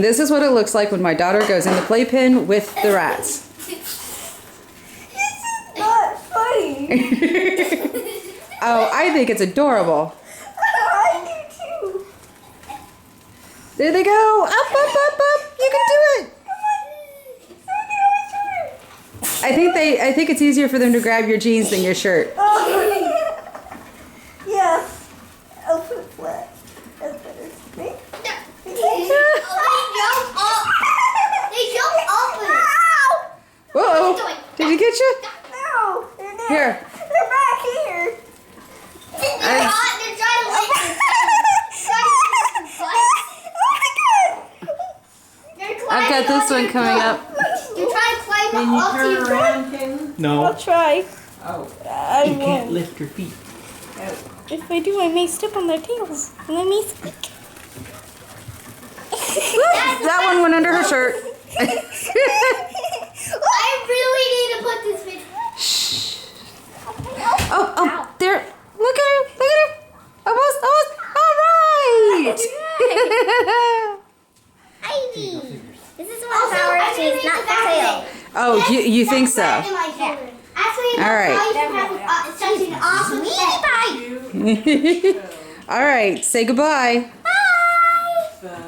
And this is what it looks like when my daughter goes in the playpen with the rats. Not funny. Oh, I think it's adorable. I do too. There they go. Up, up, up, up. You can do it. I think it's easier for them to grab your jeans than your shirt. Yeah. I'll put it flat. That's better. Me? They jump up. Uh-oh. Did he get you? No. They're not. Here. They're back here. They're trying to lick I've got this one coming up. You're trying to climb Can you up to turn your around, Ken? I'll No. try. Oh. I You can't won't. lift your feet. If I do, I may step on their tails. And I may squeak. That one went under her shirt. I really need to put this video. Oh, there. Look at her. Look at her. Almost. All right. Ivy. This is one of ours. She's not for sale. Oh, you think so? Actually, All right. It's such an awesome set. All right. Say goodbye. Bye. Bye.